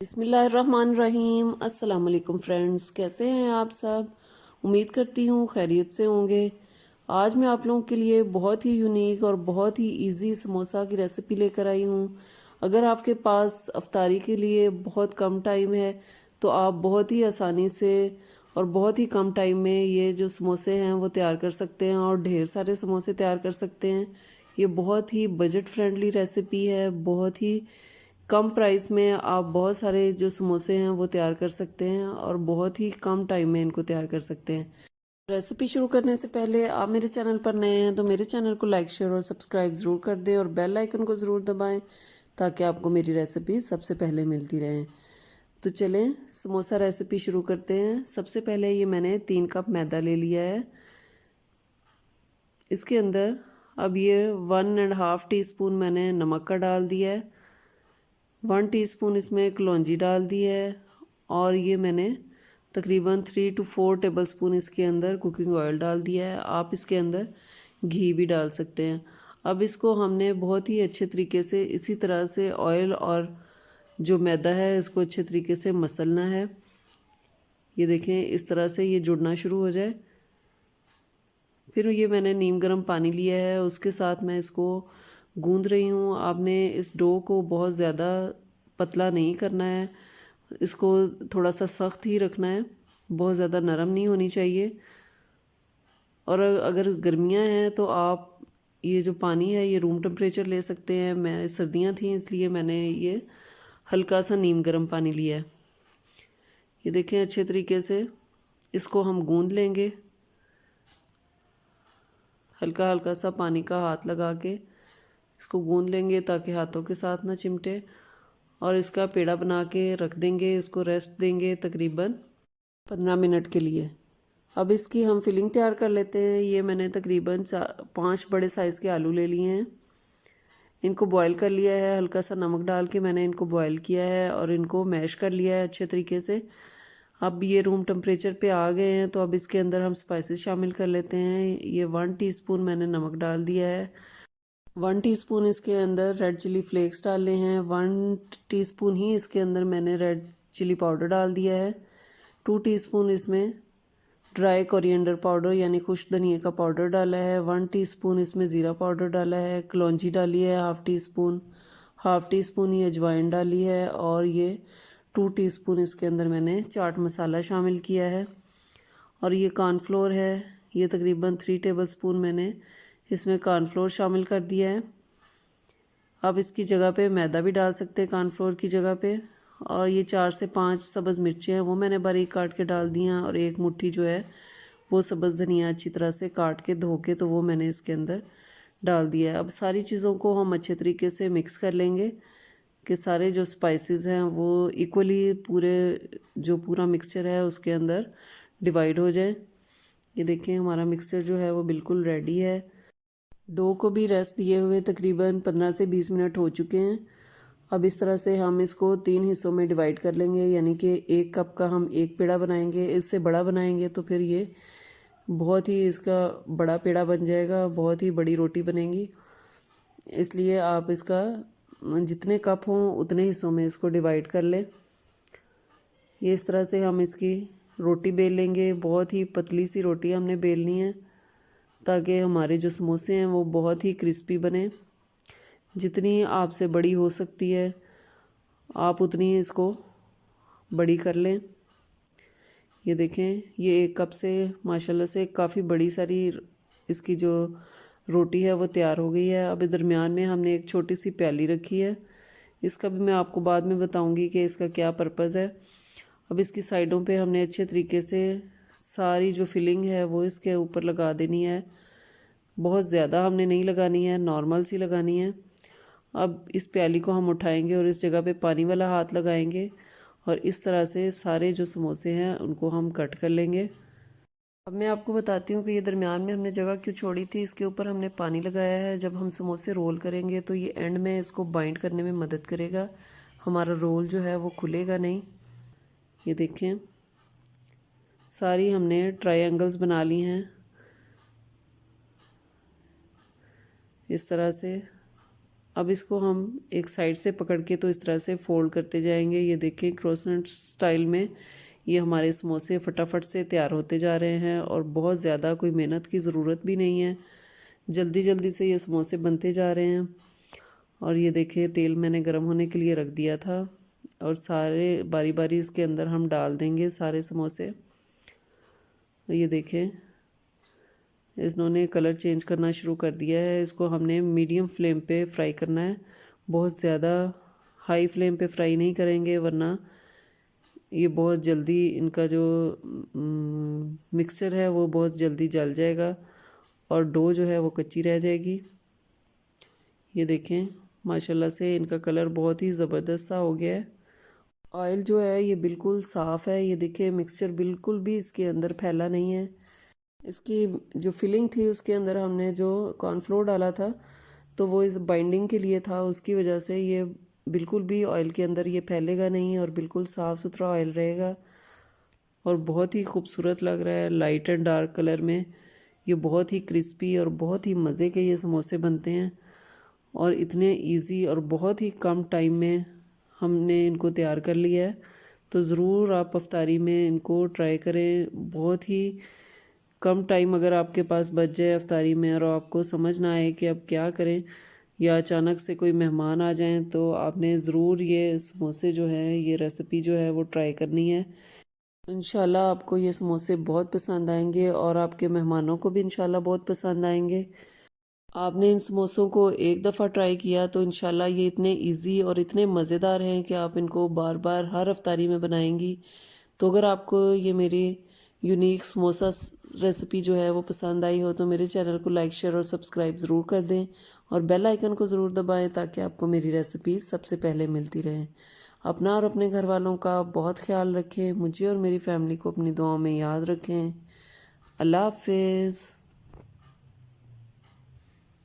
बिस्मिल्लाहिर्रहमानिर्रहीम। अस्सलाम वालेकुम फ्रेंड्स, कैसे हैं आप सब। उम्मीद करती हूँ खैरियत से होंगे। आज मैं आप लोगों के लिए बहुत ही यूनिक और बहुत ही इजी समोसा की रेसिपी लेकर आई हूँ। अगर आपके पास अफ्तारी के लिए बहुत कम टाइम है तो आप बहुत ही आसानी से और बहुत ही कम टाइम में ये जो समोसे हैं वो तैयार कर सकते हैं और ढेर सारे समोसे तैयार कर सकते हैं। ये बहुत ही बजट फ्रेंडली रेसिपी है। बहुत ही कम प्राइस में आप बहुत सारे जो समोसे हैं वो तैयार कर सकते हैं और बहुत ही कम टाइम में इनको तैयार कर सकते हैं। रेसिपी शुरू करने से पहले आप मेरे चैनल पर नए हैं तो मेरे चैनल को लाइक शेयर और सब्सक्राइब ज़रूर कर दें और बेल आइकन को ज़रूर दबाएं ताकि आपको मेरी रेसिपी सबसे पहले मिलती रहें। तो चलें समोसा रेसिपी शुरू करते हैं। सबसे पहले ये मैंने 3 कप मैदा ले लिया है। इसके अंदर अब ये 1.5 टीस्पून मैंने नमक का डाल दिया है। 1 टीस्पून इसमें कलौंजी डाल दी है और ये मैंने तकरीबन 3 to 4 टेबलस्पून इसके अंदर कुकिंग ऑयल डाल दिया है। आप इसके अंदर घी भी डाल सकते हैं। अब इसको हमने बहुत ही अच्छे तरीके से इसी तरह से ऑयल और जो मैदा है इसको अच्छे तरीके से मसलना है। ये देखें इस तरह से ये जुड़ना शुरू हो जाए। फिर ये मैंने नीम गर्म पानी लिया है, उसके साथ मैं इसको गूंद रही हूँ। आपने इस डो को बहुत ज़्यादा पतला नहीं करना है, इसको थोड़ा सा सख्त ही रखना है, बहुत ज़्यादा नरम नहीं होनी चाहिए। और अगर गर्मियाँ हैं तो आप ये जो पानी है ये रूम टेम्परेचर ले सकते हैं। मैं सर्दियाँ थी इसलिए मैंने ये हल्का सा नीम गर्म पानी लिया है। ये देखें अच्छे तरीके से इसको हम गूंद लेंगे। हल्का हल्का सा पानी का हाथ लगा के इसको गूंद लेंगे ताकि हाथों के साथ ना चिमटे और इसका पेड़ा बना के रख देंगे। इसको रेस्ट देंगे तकरीबन 15 मिनट के लिए। अब इसकी हम फिलिंग तैयार कर लेते हैं। ये मैंने तकरीबन 5 बड़े साइज़ के आलू ले लिए हैं। इनको बॉईल कर लिया है, हल्का सा नमक डाल के मैंने इनको बॉईल किया है और इनको मैश कर लिया है अच्छे तरीके से। अब ये रूम टेम्परेचर पे आ गए हैं तो अब इसके अंदर हम स्पाइसेस शामिल कर लेते हैं। ये 1 टीस्पून मैंने नमक डाल दिया है। 1 टीस्पून इसके अंदर रेड चिली फ्लेक्स डालने हैं। 1 टीस्पून ही इसके अंदर मैंने रेड चिली पाउडर डाल दिया है। 2 टीस्पून इसमें ड्राई कोरिएंडर पाउडर यानी खुश धनिया का पाउडर डाला है। 1 टीस्पून इसमें ज़ीरा पाउडर डाला है। कलौंजी डाली है हाफ़ टी स्पून ही अजवाइन डाली है और ये 2 टीस्पून इसके अंदर मैंने चाट मसाला शामिल किया है। और ये कॉर्नफ्लोर है, ये तकरीबन 3 टेबलस्पून मैंने इसमें कॉर्नफ्लोर शामिल कर दिया है। आप इसकी जगह पे मैदा भी डाल सकते हैं कॉर्नफ्लोर की जगह पे। और ये 4 से 5 सब्ज़ मिर्चें हैं वो मैंने बारीक काट के डाल दी हैं और एक मुट्ठी जो है वो सब्ज़ धनिया अच्छी तरह से काट के धो के तो वो मैंने इसके अंदर डाल दिया है। अब सारी चीज़ों को हम अच्छे तरीके से मिक्स कर लेंगे कि सारे जो स्पाइसेस हैं वो इक्वली पूरा मिक्सचर है उसके अंदर डिवाइड हो जाए। ये देखें हमारा मिक्सचर जो है वो बिल्कुल रेडी है। डो को भी रेस्ट दिए हुए तकरीबन 15 से 20 मिनट हो चुके हैं। अब इस तरह से हम इसको 3 हिस्सों में डिवाइड कर लेंगे, यानी कि 1 कप का हम एक पेड़ा बनाएंगे। इससे बड़ा बनाएंगे तो फिर ये बहुत ही इसका बड़ा पेड़ा बन जाएगा, बहुत ही बड़ी रोटी बनेगी। इसलिए आप इसका जितने कप हों उतने हिस्सों में इसको डिवाइड कर लें। ये इस तरह से हम इसकी रोटी बेल लेंगे। बहुत ही पतली सी रोटी हमने बेलनी है ताकि हमारे जो समोसे हैं वो बहुत ही क्रिस्पी बने। जितनी आपसे बड़ी हो सकती है आप उतनी इसको बड़ी कर लें। ये देखें ये 1 कप से माशाल्लाह से काफ़ी बड़ी सारी इसकी जो रोटी है वो तैयार हो गई है। अब दरमियान में हमने एक छोटी सी प्याली रखी है, इसका भी मैं आपको बाद में बताऊंगी कि इसका क्या पर्पज़ है। अब इसकी साइडों पे हमने अच्छे तरीके से सारी जो फिलिंग है वो इसके ऊपर लगा देनी है। बहुत ज़्यादा हमने नहीं लगानी है, नॉर्मल सी लगानी है। अब इस प्याली को हम उठाएंगे और इस जगह पे पानी वाला हाथ लगाएंगे और इस तरह से सारे जो समोसे हैं उनको हम कट कर लेंगे। अब मैं आपको बताती हूँ कि ये दरमियान में हमने जगह क्यों छोड़ी थी। इसके ऊपर हमने पानी लगाया है। जब हम समोसे रोल करेंगे तो ये एंड में इसको बाइंड करने में मदद करेगा, हमारा रोल जो है वो खुलेगा नहीं। ये देखें सारी हमने ट्रायंगल्स बना ली हैं इस तरह से। अब इसको हम एक साइड से पकड़ के तो इस तरह से फोल्ड करते जाएंगे। ये देखें क्रोसनट स्टाइल में ये हमारे समोसे फटाफट से तैयार होते जा रहे हैं और बहुत ज़्यादा कोई मेहनत की ज़रूरत भी नहीं है, जल्दी जल्दी से ये समोसे बनते जा रहे हैं। और ये देखिए तेल मैंने गर्म होने के लिए रख दिया था और सारे बारी बारी इसके अंदर हम डाल देंगे सारे समोसे। ये देखें इन्होंने कलर चेंज करना शुरू कर दिया है। इसको हमने मीडियम फ्लेम पे फ्राई करना है, बहुत ज़्यादा हाई फ्लेम पे फ्राई नहीं करेंगे वरना ये बहुत जल्दी इनका जो मिक्सचर है वो बहुत जल्दी जल जाएगा और डो जो है वो कच्ची रह जाएगी। ये देखें माशाल्लाह से इनका कलर बहुत ही ज़बरदस्त सा हो गया है। ऑयल जो है ये बिल्कुल साफ़ है। ये देखिए मिक्सचर बिल्कुल भी इसके अंदर फैला नहीं है। इसकी जो फिलिंग थी उसके अंदर हमने जो कॉर्नफ्लोर डाला था तो वो इस बाइंडिंग के लिए था, उसकी वजह से ये बिल्कुल भी ऑयल के अंदर ये फैलेगा नहीं और बिल्कुल साफ़ सुथरा ऑयल रहेगा और बहुत ही खूबसूरत लग रहा है लाइट एंड डार्क कलर में। ये बहुत ही क्रिस्पी और बहुत ही मज़े के ये समोसे बनते हैं और इतने इजी और बहुत ही कम टाइम में हमने इनको तैयार कर लिया है। तो ज़रूर आप अफ्तारी में इनको ट्राई करें। बहुत ही कम टाइम अगर आपके पास बच जाए अफ्तारी में और आपको समझ ना आए कि अब क्या करें या अचानक से कोई मेहमान आ जाएं तो आपने ज़रूर ये समोसे जो हैं ये रेसिपी जो है वो ट्राई करनी है। इंशाल्लाह आपको ये समोसे बहुत पसंद आएंगे और आपके मेहमानों को भी इंशाल्लाह बहुत पसंद आएंगे। आपने इन समोसों को एक दफ़ा ट्राई किया तो इंशाल्लाह ये इतने इजी और इतने मज़ेदार हैं कि आप इनको बार बार हर अफ्तारी में बनाएंगी। तो अगर आपको ये मेरी यूनिक समोसा रेसिपी जो है वो पसंद आई हो तो मेरे चैनल को लाइक शेयर और सब्सक्राइब ज़रूर कर दें और बेल आइकन को ज़रूर दबाएं ताकि आपको मेरी रेसिपी सबसे पहले मिलती रहे। अपना और अपने घर वालों का बहुत ख्याल रखें। मुझे और मेरी फैमिली को अपनी दुआओं में याद रखें। अल्लाह हाफिज़।